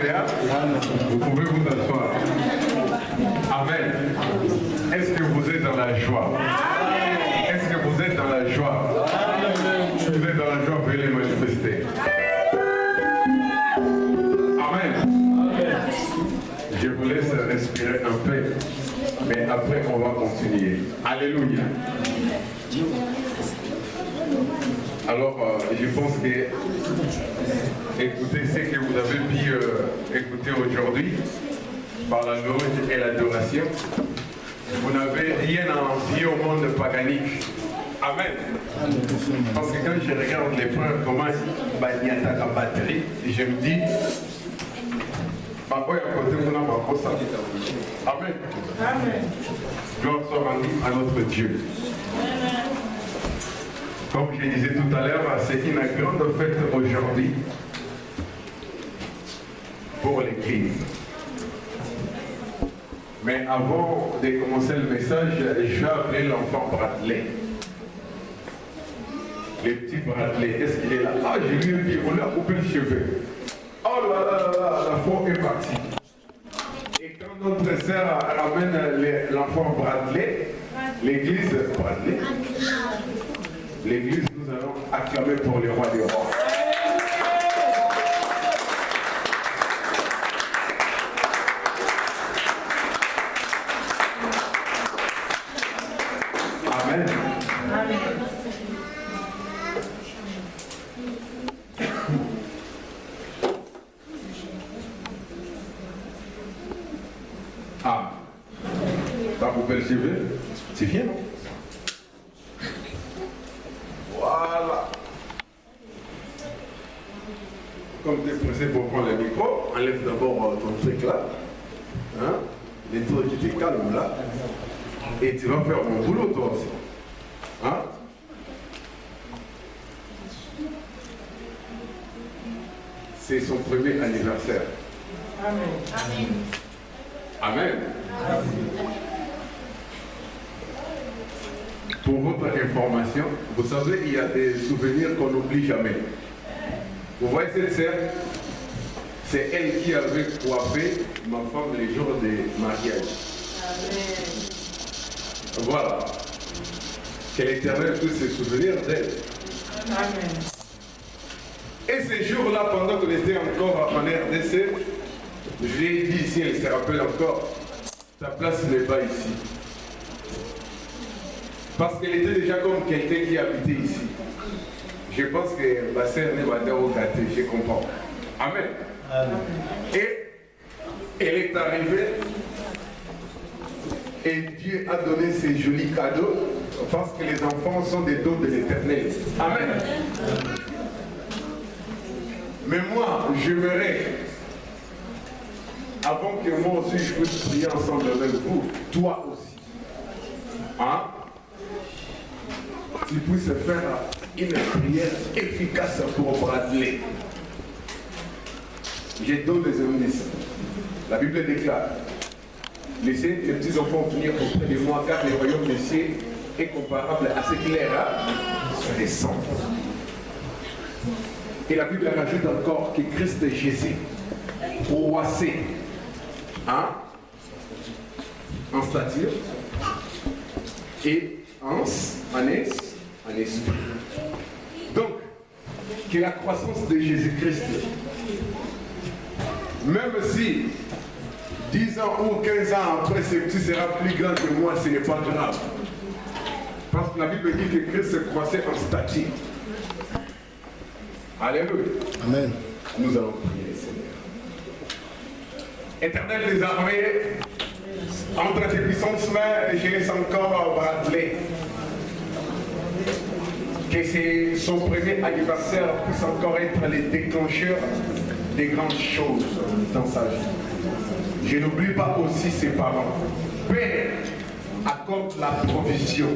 Alléluia. Vous pouvez vous asseoir. Amen. Est-ce que vous êtes dans la joie? Est-ce que vous êtes dans la joie? Si vous êtes dans la joie, veuillez les manifester. Amen. Je vous laisse respirer un peu, mais après on va continuer. Alléluia. Alors, je pense que écoutez ce que vous avez pu écouter aujourd'hui par la louange et l'adoration. Vous n'avez rien à envier au monde paganique. Amen. Parce que quand je regarde les frères, comment ils attaquent en batterie, je me dis, amen. Gloire soit rendue à notre Dieu. Comme je disais tout à l'heure, c'est une grande fête aujourd'hui pour l'Église. Mais avant de commencer le message, je vais appeler l'enfant Bradley. Le petit Bradley, est-ce qu'il est là? Ah, j'ai vu un petit, on lui a coupé le cheveu. Oh là là là là, la foi est partie. Et quand notre sœur ramène l'enfant Bradley, l'église Bradley, l'église, nous allons acclamer pour le roi des rois. Amen. Amen. Ah, là vous percevez? C'est bien, non? Voilà. Comme tu es pressé pour prendre le micro, enlève d'abord ton truc là. Hein? Les trucs qui te calment là. Et tu vas faire mon boulot toi aussi. Hein? C'est son premier anniversaire. Amen. Amen. Amen. Pour votre information, vous savez, il y a des souvenirs qu'on n'oublie jamais. Vous voyez cette sœur? C'est elle qui avait coiffé ma femme les jours de mariage. Amen. Voilà. Que l'Éternel puisse se souvenir d'elle. Amen. Et ces jours-là, pendant qu'elle était encore en RDC, je lui ai dit ici, elle se rappelle encore, ta place n'est pas ici. Parce qu'elle était déjà comme quelqu'un qui habitait ici. Je pense que ma sœur n'est pas gâtée, je comprends. Amen. Amen. Et elle est arrivée et Dieu a donné ces jolis cadeaux parce que les enfants sont des dons de l'Éternel. Amen. Mais moi, j'aimerais, avant que moi aussi je puisse prier ensemble avec vous, toi aussi, hein, tu puisses faire une prière efficace pour Bradley. J'ai deux des indices. La Bible déclare, laissez les petits enfants venir auprès de moi, car le royaume des cieux est comparable à ce qu'il est descend. Et la Bible rajoute encore que Christ Jésus, croissé, hein, en stature et en esprit. Donc, que la croissance de Jésus-Christ, même si 10 ans ou 15 ans après, ce petit sera plus grand que moi, ce n'est pas grave. Parce que la Bible dit que Christ croissait en stature. Alléluia. Amen. Nous allons prier, Seigneur. Éternel des armées, entre tes puissantes mains, je laisse encore Bradley. Que son premier anniversaire puisse encore être le déclencheur des grandes choses dans sa vie. Je n'oublie pas aussi ses parents. Père, accorde la provision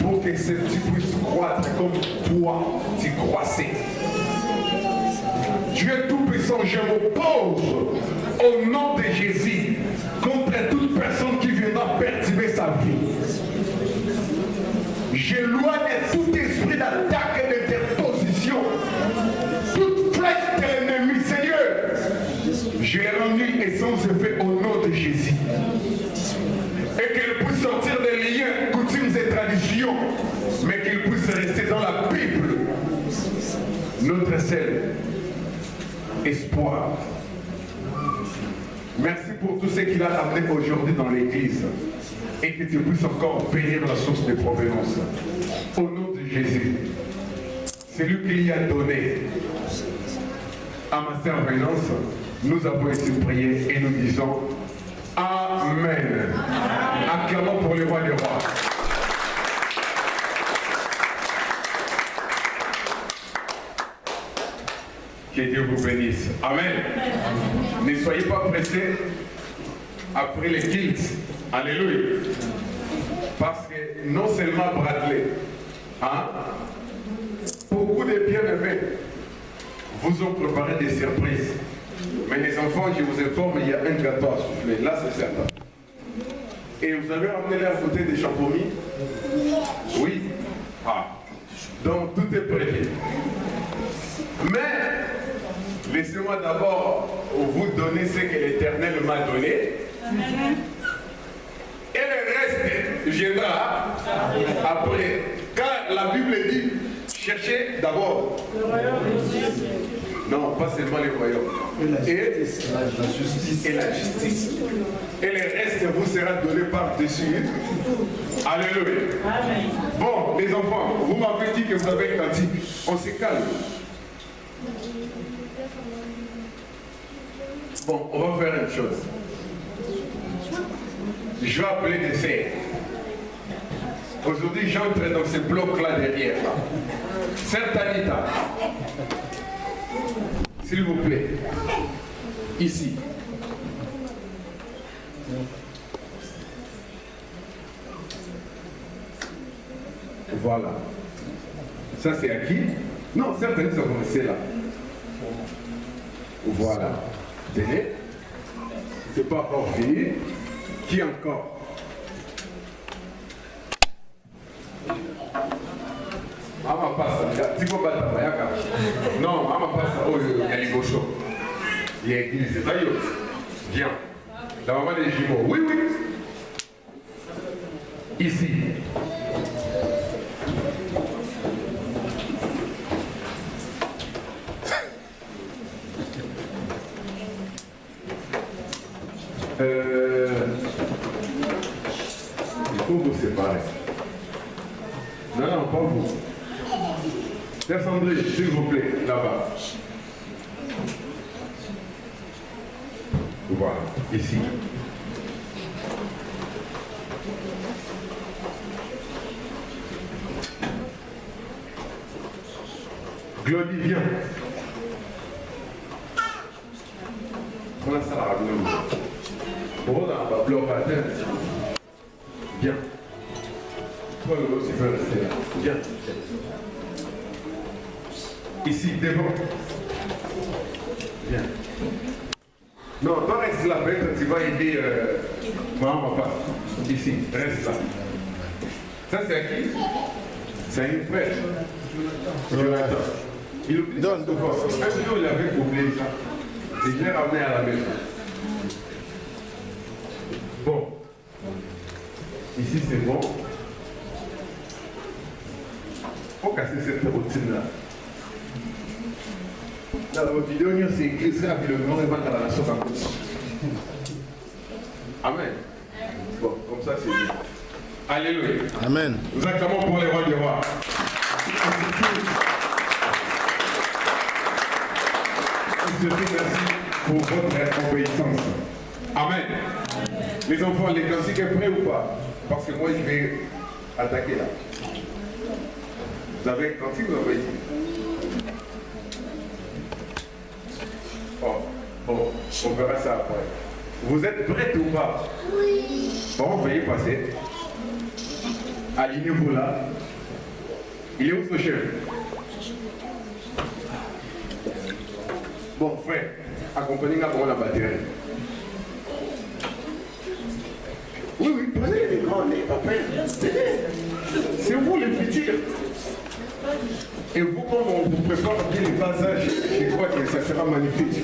pour que ce petit puisse croître comme toi, tu croissais. Dieu Tout-Puissant, je m'oppose au nom de Jésus contre toute personne qui viendra perturber sa vie. J'éloigne tout esprit d'attaque et d'interposition, toute flèche de l'ennemi, Seigneur. Je l'ai rendu et sans effet au nom de Jésus. Et qu'il puisse sortir des liens, coutumes et traditions, mais qu'il puisse rester dans la Bible. Notre seul espoir. Merci pour tout ce qu'il a amené aujourd'hui dans l'église. Et que tu puisses encore bénir la source de provenance. Au nom de Jésus. C'est lui qui lui a donné à ma servance. Nous avons été priés et nous disons Amen. Acclamons pour le roi des rois. Que Dieu vous bénisse. Amen. Ne soyez pas pressés après les kilts. Alléluia. Parce que non seulement Bradley, beaucoup de bien-aimés vous ont préparé des surprises. Mais les enfants, je vous informe, il y a un gâteau à souffler. Là, c'est certain. Et vous avez ramené là à côté des champomis? Oui. Donc, tout est prévu. Mais, laissez-moi d'abord vous donner ce que l'Éternel m'a donné. Et le reste viendra après. Car la Bible dit, cherchez d'abord le royaume de Dieu. Non, pas seulement le royaume. Et la justice. Et la justice. Et le reste vous sera donné par-dessus. Alléluia. Amen. Bon, les enfants, vous m'avez dit que vous avez un cantique. On se calme. Bon, on va faire une chose. Je vais appeler des sœurs. Aujourd'hui, j'entre dans ce bloc-là derrière. Sœur Tanita, s'il vous plaît, ici. Voilà. Ça, c'est à qui? Non, Sœur Tanita, vous restez là. Voilà. Tenez. C'est pas encore fini. Qui encore? Ama passa, tipo bata bayaka. Non, ama passa, oh, il y a les gauchos. Il y a l'église, c'est ça, viens. La maman des jumeaux, oui, oui. Ici. Il faut vous séparer. Non, non, pas vous. Descendez, s'il vous plaît, là-bas. Voilà, ici. Glody, viens. Comment ça va, Glody? Bon, on va bloquer la tête. Viens. Toi, le aussi peut rester là. Viens. Ici, devant. Viens. Non, toi reste là, peut-être tu vas aider maman, papa. Ici, reste là. Ça, c'est à qui? C'est à une frère. Jonathan. Il oublie ça souvent. Un jour, il avait oublié ça. Et je l'ai ramené à la maison. Bon. Ici, c'est bon. Il faut casser cette routine-là. Dans la vidéo, c'est écrit ça, puis le nom est dans la nation. Amen. Bon, comme ça, c'est bien. Alléluia. Amen. Nous acclamons pour les rois du roi. Merci pour votre obéissance. Amen. Les enfants, les cantiques est prêt ou pas? Parce que moi, je vais attaquer là. Vous avez un cantique ou vous avez dit? Oh, bon, on verra ça après. Vous êtes prêts ou pas? Oui. Bon, veuillez passer. Alignez-vous là. Il est où ce chef? Bon, frère, accompagnez-moi pour la batterie. Oui, oui, prenez les grands nez, papa. C'est vous les petits. Et vous, comme on vous prépare bien les passages, je crois que ça sera magnifique.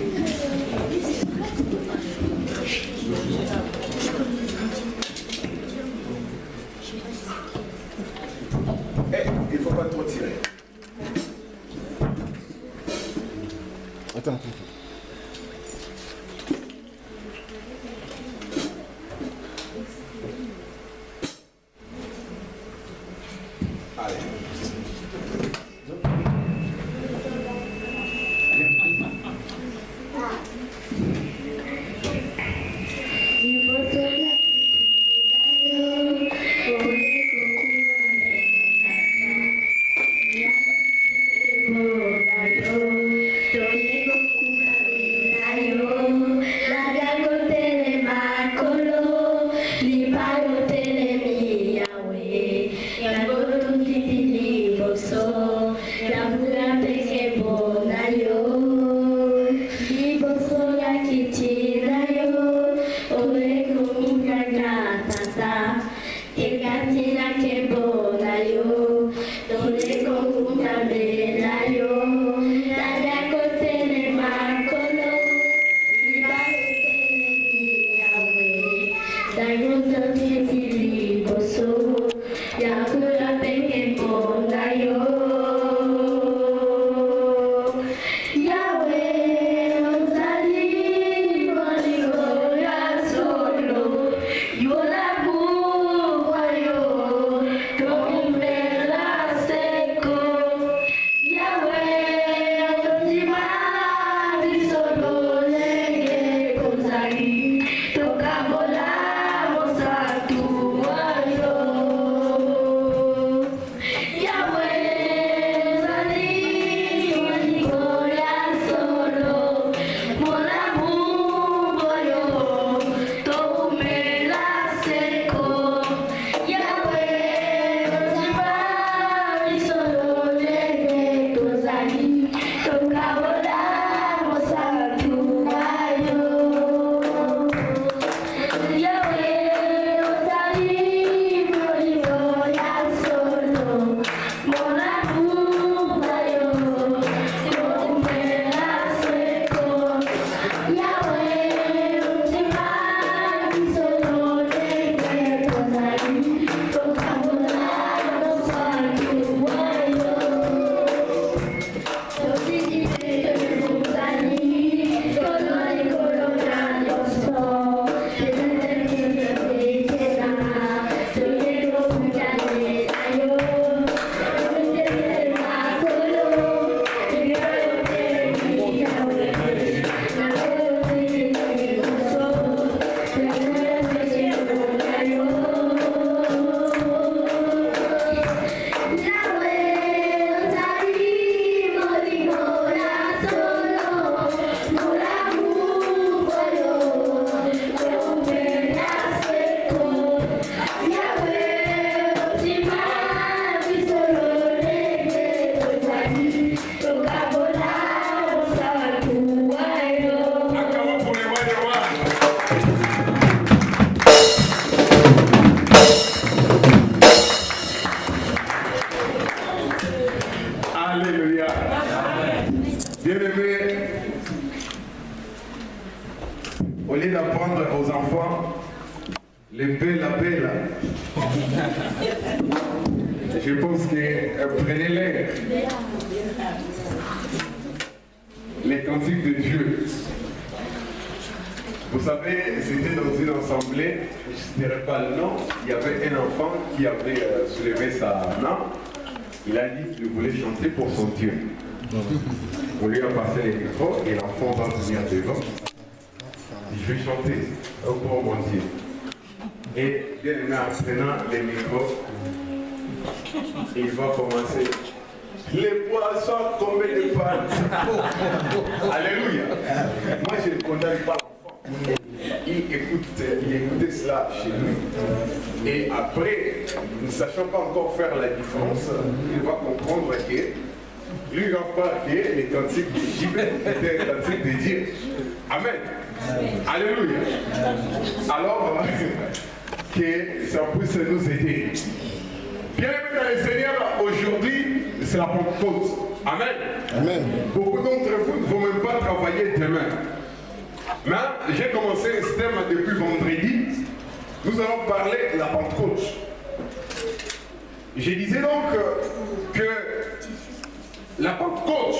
Je pense que prenez-les. Les cantiques de Dieu. Vous savez, c'était dans une assemblée, je ne dirais pas le nom, il y avait un enfant qui avait soulevé sa main. Il a dit qu'il voulait chanter pour son Dieu. On lui a passé les micros et l'enfant va venir devant. Je vais chanter pour mon Dieu. Et bien aimé, en prenant les micros, il va commencer. Les poissons tombés de pâte. Alléluia. Moi, je ne condamne pas l'enfant. Il écoutait cela chez lui. Et après, ne sachant pas encore faire la différence, il va comprendre que lui va croire que les cantiques de JB étaient les cantiques de Dieu. Amen. Alléluia. Alors, que ça puisse nous aider. Bien-aimés dans le Seigneur, aujourd'hui, c'est la Pentecôte. Amen. Amen. Beaucoup d'entre vous ne vont même pas travailler demain. Mais j'ai commencé ce thème depuis vendredi. Nous allons parler de la Pentecôte. Je disais donc que la Pentecôte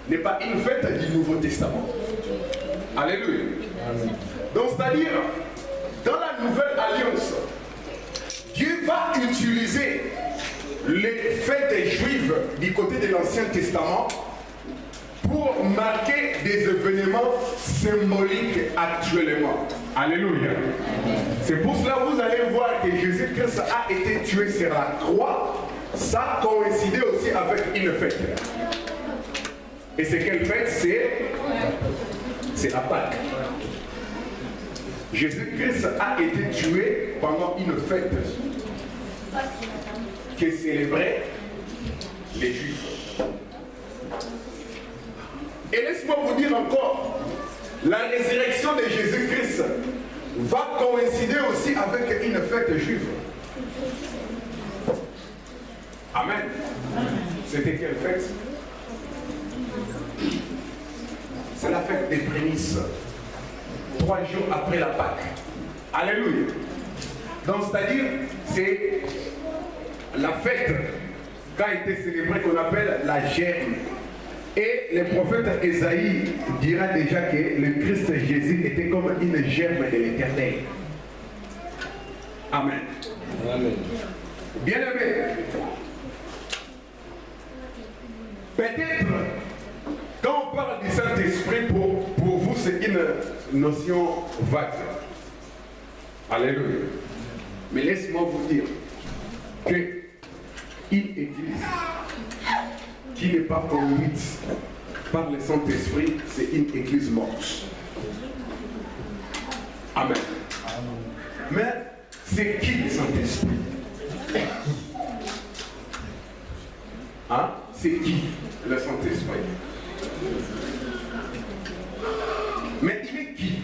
n'est pas une fête du Nouveau Testament. Alléluia. Donc, c'est-à-dire, dans la Nouvelle Alliance, Dieu va utiliser les fêtes juives du côté de l'Ancien Testament pour marquer des événements symboliques actuellement. Alléluia. C'est pour cela que vous allez voir que Jésus-Christ a été tué sur la croix. Ça coïncidait aussi avec une fête. Et c'est quelle fête? C'est la Pâque. Jésus-Christ a été tué pendant une fête que célébraient les Juifs. Et laisse-moi vous dire encore, la résurrection de Jésus-Christ va coïncider aussi avec une fête juive. Amen. C'était quelle fête? C'est la fête des prémices. 3 jours après la Pâque. Alléluia. Donc, c'est-à-dire, c'est la fête qui a été célébrée qu'on appelle la germe. Et le prophète Ésaïe dira déjà que le Christ Jésus était comme une germe de l'Éternel. Amen. Amen. Bien-aimé, peut-être, quand on parle du Saint-Esprit, pour vous, c'est une notion vague. Alléluia. Mais laisse-moi vous dire qu'une église qui n'est pas conduite par le Saint-Esprit, c'est une église morte. Amen. Mais c'est qui le Saint-Esprit? Hein? C'est qui le Saint-Esprit? Mais il est qui?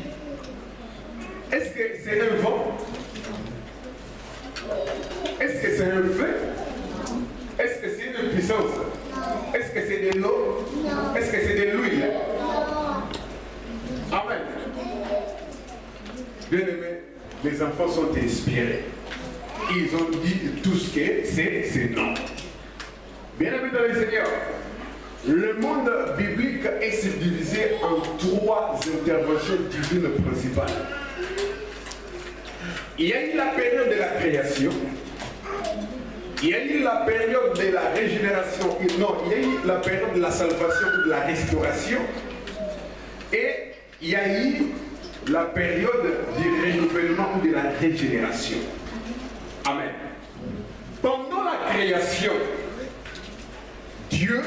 Est-ce que c'est un vent? Est-ce que c'est un feu? Est-ce que c'est une puissance? Est-ce que c'est de l'eau? Est-ce que c'est de l'huile? Amen. Bien aimé, les enfants sont inspirés. Ils ont dit tout ce que c'est non. Bien aimé dans le Seigneur, le monde biblique est subdivisé en 3 interventions divines principales. Il y a eu la période de la création. Il y a eu la période de la régénération. Non, il y a eu la période de la salvation ou de la restauration. Et il y a eu la période du renouvellement ou de la régénération. Amen. Pendant la création, Dieu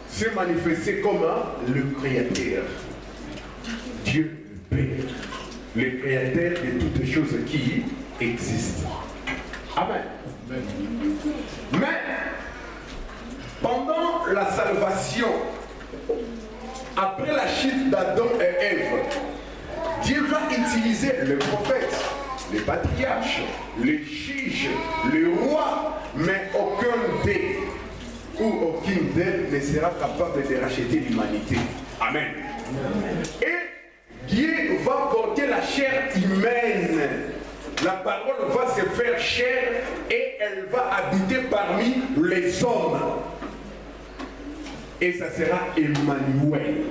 s'est manifesté comme le Créateur. Dieu le Père, le Créateur de toutes choses qui existent. Amen. Mais pendant la salvation, après la chute d'Adam et Ève, Dieu va utiliser le prophète, les patriarches, les juges, les rois, mais aucun d'eux ou aucune d'elles ne sera capable de racheter l'humanité. Amen. Et Dieu va porter la chair humaine. La parole va se faire chair et elle va habiter parmi les hommes. Et ça sera Emmanuel.